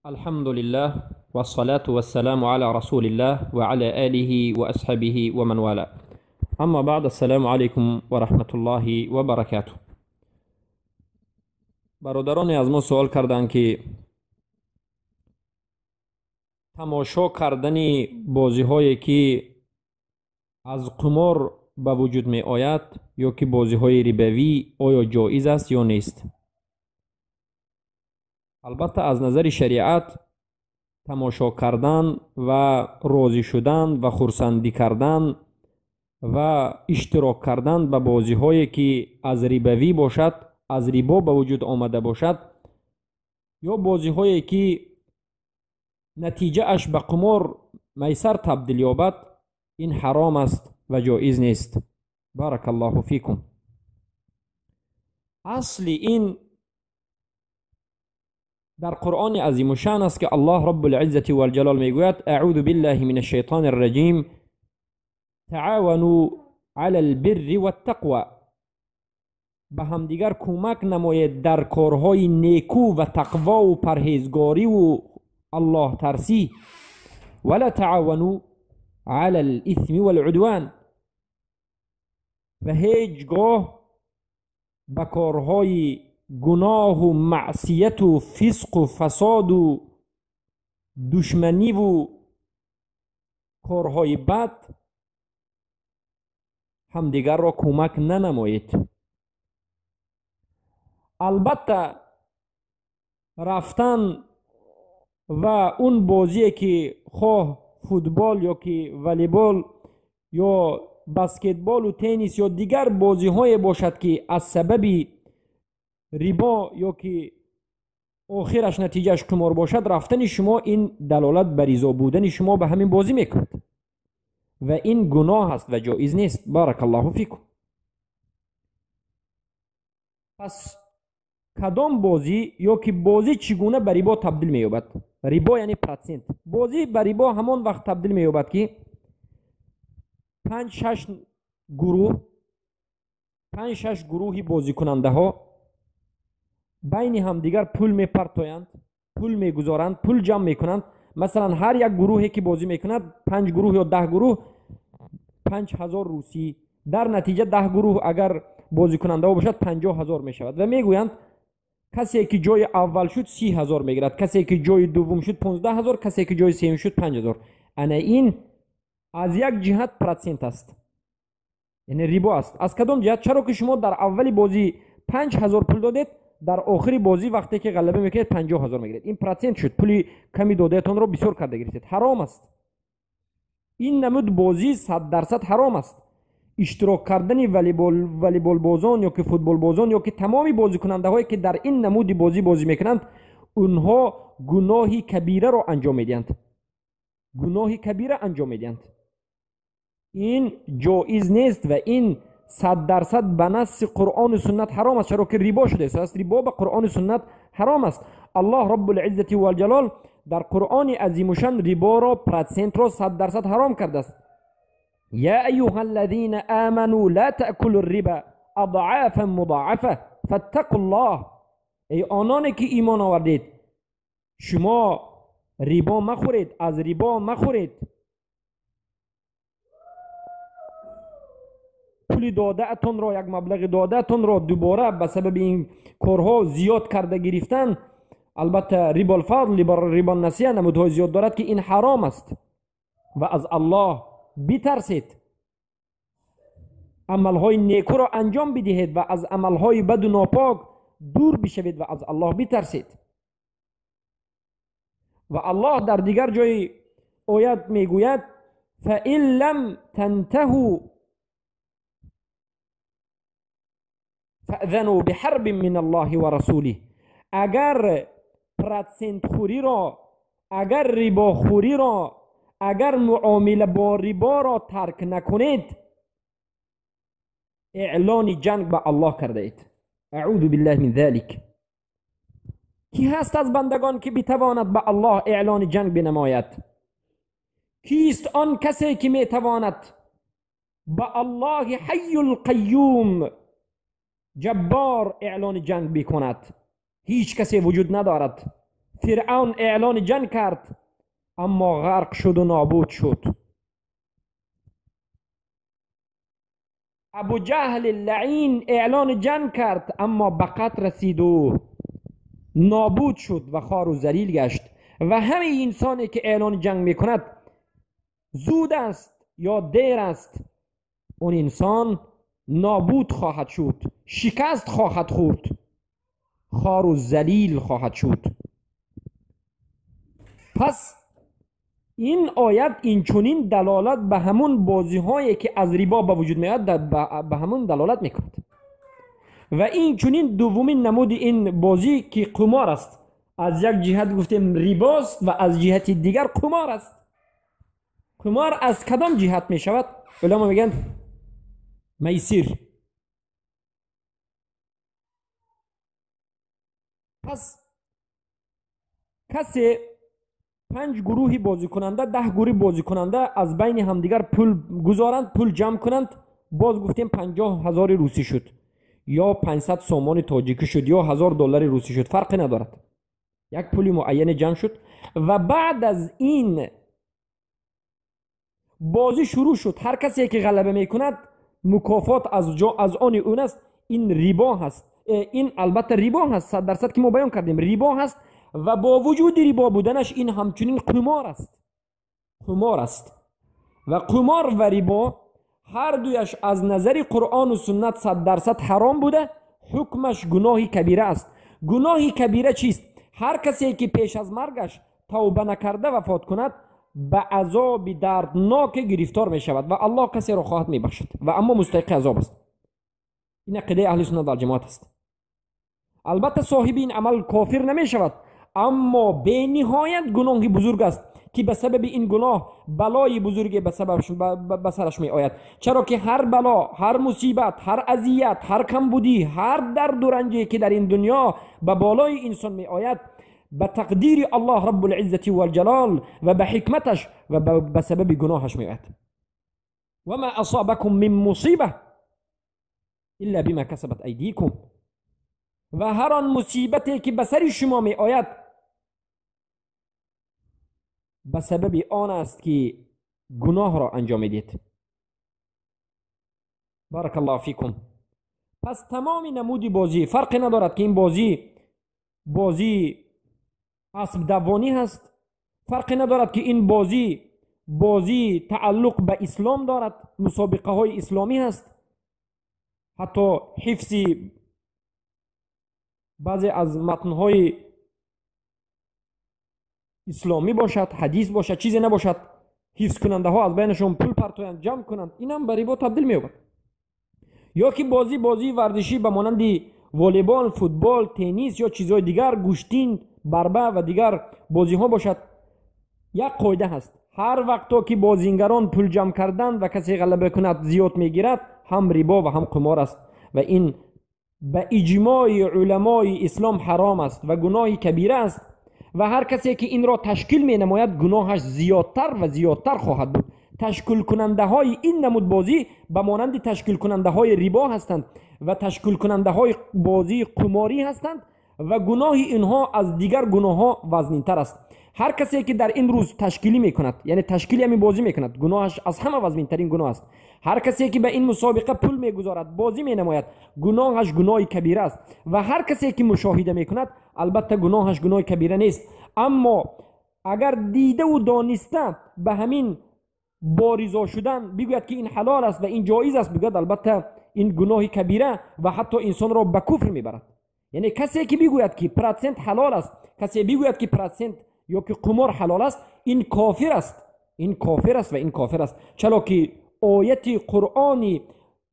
الحمد لله والصلاة والسلام على رسول الله وعلى آله وأصحابه ومن والاه. اما بعد، السلام عليكم ورحمة الله وبركاته. برادران از ما سوال کردند که تماشا کردن بازی هایی که از قمار به وجود می آید یا که بازی های ربوی آیا جایز است یا نیست؟ البته از نظر شریعت تماشا کردن و راضی شدن و خرسندی کردن و اشتراک کردن به بازی هایی که از ربوی باشد، از ربا به وجود آمده باشد، یا بازی هایی که نتیجه اش به قمار میسر تبدیل یابد، این حرام است و جایز نیست. بارک الله فیکم. اصل این در قرآن عظیم و شان است که الله رب العزة والجلال میگوید: اعوذ بالله من الشیطان الرجیم تعاونوا على البر والتقوى. به همدیگر کمک نمایید در کارهای نیکو و تقوا و پرهیزگاری و الله ترسی. ولا تعاونوا على الاثم والعدوان. و هیچگاه به کارهای گناه و معصیت و فسق و فساد و دشمنی و کارهای بد همدیگر را کمک ننمایید. البته رفتن و اون بازی که خواه فوتبال یا که والیبال یا بسکتبال و تنیس یا دیگر بازی های باشد که از سبب ربا یا که آخرش نتیجهش قمار باشد، رفتن شما این دلالت بر رضا بودن شما به همین بازی میکند و این گناه است و جایز نیست. بارک الله فیکم. پس کدام بازی یا که بازی چگونه به ربا تبدیل مییابد؟ ربا یعنی پرسنت. بازی به ربا همان وقت تبدیل مییابد که 5-6 گروهی بازی کننده ها بین هم دیگر پول میپرتایند، پول میگذارند، پول جمع میکنند. مثلا هر یک گروهی که بازی میکند 5 گروه یا 10 گروه 5000 روسی، در نتیجه 10 گروه اگر بازی کننده ها باشد 50000 میشود و میگویند کسی که جای اول شد 30000 میگیرد، کسی که جای دوم شد 15000، کسی که جای سوم شد 5000. انا این از یک جهت پرسنت است، یعنی ربا است. از کدام جهت؟ چرا که شما در اولی بازی 5000 پول دادید، در آخری بازی وقتی که غلبه میکنید 50000 میگیرید. این پرسنت شد، پولی کمی دادهتان رو بسیار کرده گرفتید. حرام است. این نمود بازی 100% حرام است. اشتراک کردن والیبال بازان یا که فوتبال بازان یا که تمامی بازی کننده هایی که در این نمود بازی میکنند، اونها گناهی کبیره را انجام میدهند. گناهی کبیره انجام میدهند. این جایز نیست و این 100% به نص قرآن و سنت حرام است، چرا که ربا شده است. ربا به قرآن و سنت حرام است. الله رب العزة والجلال در قرآن عظیم و شان ربا را، پرسنت را 100% حرام کرده است. یا ایها الذین آمنوا لا تأکلوا الربا اضعافا مضاعفه فاتقوا الله. ای آنانی که ایمان آوردید، شما ربا مخورید، از ربا مخورید. پول داده اتون را، یک مبلغ داده اتون را دوباره به سبب این کارها زیاد کرده گرفتن، البته ربا الفضل، ربا النسیه نمودهای زیاد دارد که این حرام است و از الله بترسید. عملهای نیکو را انجام بدهید و از عملهای بد و ناپاک دور بشوید و از الله بترسید. و الله در دیگر جای آیت میگوید: فَإِن لَمْ تَنْتَهُوا فَأْذَنُوا بِحَرْبٍ مِّنَ اللَّهِ وَرَسُولِهِ. اگر پرسنت خوری را، اگر ربا خوری را، اگر معامله با ربا را ترک نکنید، اعلان جنگ به الله کرده اید. اعوذ بالله من ذلك. کی هست از بندگان که بتواند به الله اعلان جنگ بنماید؟ کیست آن کسی که میتواند به الله حی القیوم جبار اعلان جنگ بکند؟ هیچ کسی وجود ندارد فرعون اعلان جنگ کرد اما غرق شد و نابود شد. ابو جهل لعین اعلان جنگ کرد اما به قتل رسید و نابود شد و خوار و ذلیل گشت. و همه انسانی که اعلان جنگ میکند زود است یا دیر است اون انسان نابود خواهد شد، شکست خواهد خورد، خوار و ذلیل خواهد شد. پس این آیت این چنین دلالت به همون بازی هایی که از ریبا به وجود میاد به همون دلالت میکند. و این چنین دومین نمود این بازی که قمار است. از یک جهت گفتیم ریباست و از جهت دیگر قمار است. قمار از کدام جهت می شود؟ علما میگن میسر. پس کسی 5 گروهی بازی کننده 10 گروه بازی کننده از بین همدیگر پول گذارند، پول جمع کنند، باز گفتیم 50,000 روسی شد یا 500 سومان تاجیکی شد یا $1000 روسی شد، فرقی ندارد، یک پولی معین جمع شد. و بعد از این بازی شروع شد. هر کسی که غلبه میکند مکافات از آن اون است. این ریبا هست. این البته ریبا هست، 100% که ما بیان کردیم ریبا هست. و با وجود ریبا بودنش این همچنین قمار است. قمار است. و قمار و ریبا هر دویش از نظر قرآن و سنت 100% حرام بوده، حکمش گناه کبیره است. گناه کبیره چیست؟ هر کسی که پیش از مرگش توبه نکرده وفات کند به عذاب دردناک گرفتار می شود و الله کسی را خواهد می بخشد و اما مستحق عذاب است. این عقیده اهل سنت و جماعت است. البته صاحب این عمل کافر نمی شود، اما به نهایت گناه بزرگ است که به سبب این گناه بلای بزرگی به سرش می آید. چرا که هر بلا، هر مصیبت، هر اذیت، هر کمبودی، هر درد و رنجی که در این دنیا به بالای انسان می آید به تقدیر الله رب العزة والجلال و به حکمتش و به سبب گناهش می آید. و ما اصابکم من مصیبه الا بما کسبت ایدیکم. و هر آن مصیبتی که به سر شما می آید به سبب آن است که گناه را انجام میدید. بارک الله فیکم. پس تمام نمودی بازی فرقی ندارد که این بازی اسب دوانی هست، فرقی ندارد که این بازی تعلق به اسلام دارد، مسابقه های اسلامی هست، حتی حفظ بعضی از متنهای اسلامی باشد، حدیث باشد، چیزی نباشد، حفظ کننده ها از بینشون پول پرتویند جمع کنند، این هم به ریبا تبدیل می‌یابد. یا که بازی ورزشی به مانند والیبال، فوتبال، تنیس یا چیزهای دیگر، گوشتین، بربه و دیگر بازی ها باشد. یک قاعده هست: هر وقتا که بازیگران پول جمع کردند و کسی غلبه کند زیاد میگیرد، هم ریبا و هم قمار است و این به اجماع علمای اسلام حرام است و گناه کبیره است و هر کسی که این را تشکیل می نماید گناهش زیادتر و زیادتر خواهد بود. تشکیل کننده های این نمود بازی به مانند تشکیل کننده های ریبا هستند و تشکیل کننده های بازی قماری هستند و گناه اینها از دیگر گناه ها وزنینتر است. هر کسی که در این روز تشکیلی میکند، یعنی تشکیلی همین بازی میکند، گناهش از همه وزنینترین گناه است. هر کسی که به این مسابقه پول میگذارد، بازی مینماید، گناهش گناه کبیره است و هر کسی که مشاهده میکند البته گناهش گناه کبیره نیست، اما اگر دیده و دانسته به همین باریزا شدن بگوید که این حلال است و این جایز است، بگوید البته این گناه کبیره و حتی انسان را به کفر میبرد. یعنی کسی که بگوید که پرسنت حلال است، کسی بگوید که پرسنت یا که قمار حلال است، این کافر است. این کافر است و این کافر است. چرا که آیت قرآنی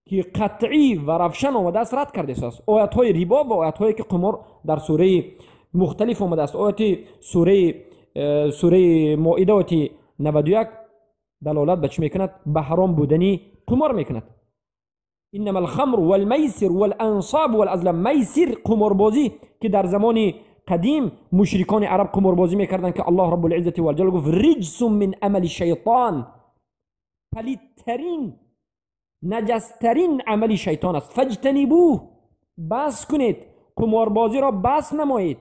که قطعی و روشن آمده است رد کرده است. آیت های ریبا و آیت هایی که قمار در سوره مختلف آمده است. آیت سوره مائده آیت 91 دلالت به چی میکند؟ به حرام بودنی قمار میکند. انما الخمر والمیسر والانصاب والازلام. میسر قماربازی که در زمان قدیم مشرکان عرب قماربازی میکردند که الله رب العزة والجلال گفت رجس من عمل شیطان، پلیدترین نجسترین عمل شیطان است، فاجتنبوه، بس کنید، قماربازی را بس نمایید.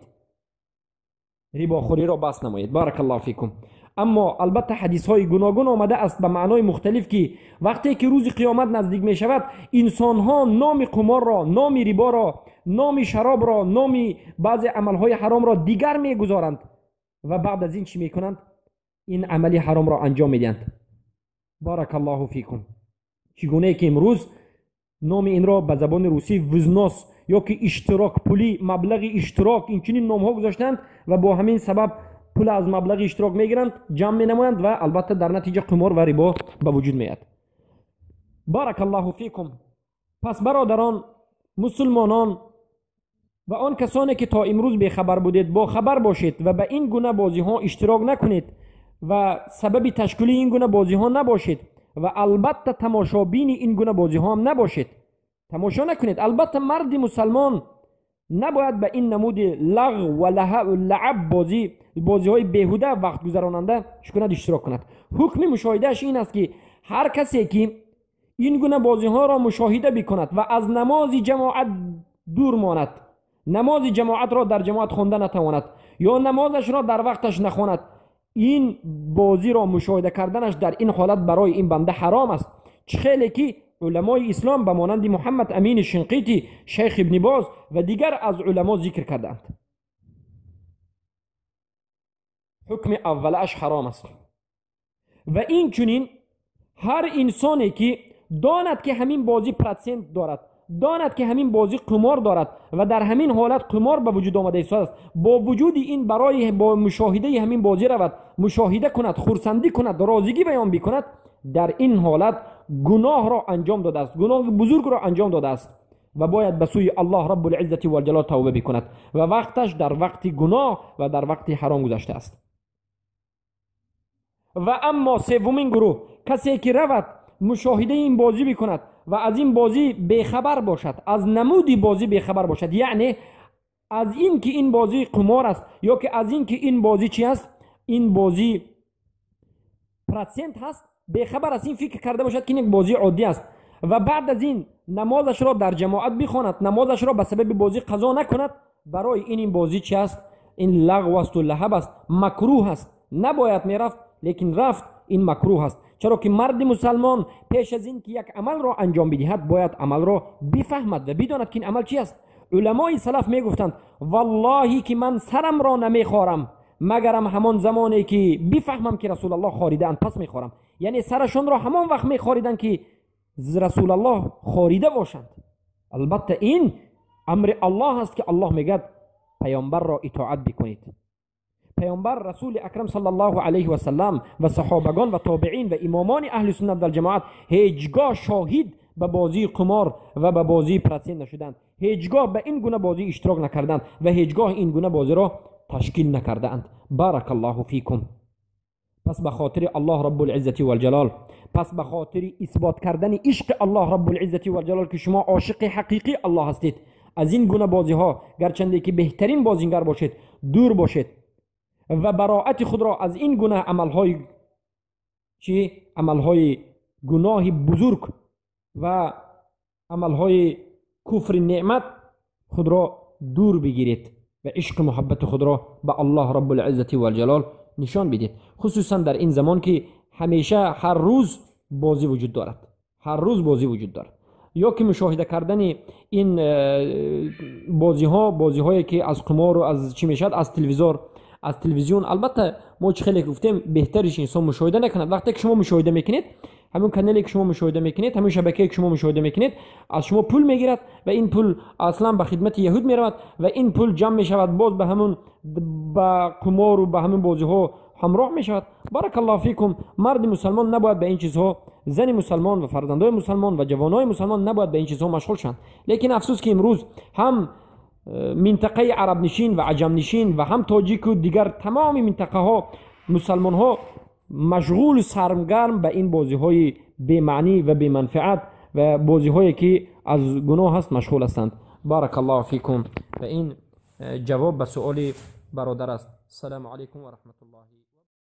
ریباخوری را بس نمایید. بارک الله فیکم. اما البته حدیث های گوناگون آمده است به معنای مختلف که وقتی که روز قیامت نزدیک می شود انسان ها نام قمار را، نام ریبا را، نام شراب را، نام بعضی عمل های حرام را دیگر می گذارند و بعد از این چی می کنند؟ این عملی حرام را انجام می دهند. بارک الله فیکم. چگونه که امروز نام این را به زبان روسی وزناس یا که اشتراک پولی، مبلغ اشتراک، این چنین نام ها گذاشتند و با همین سبب پول از مبلغ اشتراک میگیرند، جمع می نمایند و البته در نتیجه قمار و ریبا به وجود میاد. بارک الله فیکم. پس برادران مسلمانان و آن کسانی که تا امروز بیخبر بودید با خبر باشید و به این گونه بازی ها اشتراک نکنید و سبب تشکیل این گونه بازی ها نباشید و البته تماشابین این گونه بازی ها هم نباشید. تماشا نکنید. البته مرد مسلمان نباید به این نمود لغو و لعب بازی های بیهوده وقت گذراننده کند اشتراک کند. حکم مشاهدهش این است که هر کسی که این گونه بازی ها را مشاهده بکند و از نماز جماعت دور ماند، نماز جماعت را در جماعت خوانده نتواند یا نمازش را در وقتش نخواند، این بازی را مشاهده کردنش در این حالت برای این بنده حرام است. چه خیلی که علمای اسلام به مانند محمد امین شنقیطی، شیخ ابن باز و دیگر از علما ذکر کردند. حکم اولش حرام است و این چنین هر انسانی که داند که همین بازی پرسنت دارد، داند که همین بازی قمار دارد و در همین حالت قمار به وجود آمده است، با وجود این برای با مشاهده همین بازی رود، مشاهده کند، خرسندی کند، رازگی بیان بکند، در این حالت گناه را انجام داده است، گناه بزرگ را انجام داده است و باید به سوی الله رب العزت و الجلال توبه بکند و وقتش در وقت گناه و در وقت حرام گذشته است. و اما سومین گروه، کسی که رود مشاهده این بازی بکند و از این بازی بیخبر باشد، از نمودی بازی بیخبر باشد، یعنی از این که این بازی قمار است یا که از این که این بازی چی است، این بازی پرسنت هست، بیخبر از این فکر کرده باشد که این یک بازی عادی است و بعد از این نمازش را در جماعت بخواند، نمازش را به سبب بازی قضا نکند، برای این بازی چی است؟ این لغو است و لهب است، مکروه است، نباید میرفت لیکن رفت، این مکروه است. چرا که مرد مسلمان پیش از این که یک عمل را انجام بدهد باید عمل را بفهمد و بداند که این عمل چی است. علمای سلف میگفتند والله که من سرم را نمیخورم مگرم همان زمانی که بفهمم که رسول الله خاریدند پس میخورم. یعنی سرشون را همان وقت میخوریدند که رسول الله خاریده باشند. البته این امر الله است که الله میگه پیامبر را اطاعت بکنید. پیامبر رسول اکرم صلی الله علیه و سلم و صحابگان و تابعین و امامان اهل سنت و جماعت هیچگاه شاهد به بازی قمار و به بازی پرسین نشدند، هیچگاه به این گونه بازی اشتراک نکردند و هیچگاه این گونه بازی را تشکیل نکردند. بارک الله فیکم. پس به خاطر الله رب العزت و الجلال، پس به خاطر اثبات کردن عشق الله رب العزت و الجلال که شما عاشق حقیقی الله هستید، از این گونه بازی ها گرچنده که بهترین بازیگر باشید دور باشید و براءت خود را از این گونه عملهای گناه بزرگ و عملهای کفر نعمت خود را دور بگیرید و عشق محبت خود را به الله رب العزت و الجلال نشان بدید، خصوصا در این زمان که همیشه هر روز بازی وجود دارد، هر روز بازی وجود دارد. یا که مشاهده کردن این بازی هایی که از قمار و از چی میشد، از تلویزیون، البته ما چه خیلی گفتیم بهترش انسان مشاهده نکند. وقتی که شما مشاهده میکنید، همون کانالی که شما مشاهده میکنید، همون شبکه‌ای که شما مشاهده میکنید از شما پول میگیرد و این پول اصلا به خدمت یهود میرود و این پول جمع میشود باز به همون با قمار و به همون بازی ها همراه میشود. بارک الله فیکم. مرد مسلمان نباید به این چیزها، زن مسلمان و فرزندای مسلمان و جوانای مسلمان نباید به این چیزها مشغول شوند. لیکن افسوس که امروز هم منطقه عرب نشین و عجم نشین و هم تاجیک و دیگر تمام منطقه ها مسلمان ها مشغول سرگرم به این بازی های بی معنی و بی منفعت و بازی هایی که از گناه هست مشغول هستند. بارک الله فیکم. و این جواب به سؤال برادر است. السلام علیکم و رحمت الله.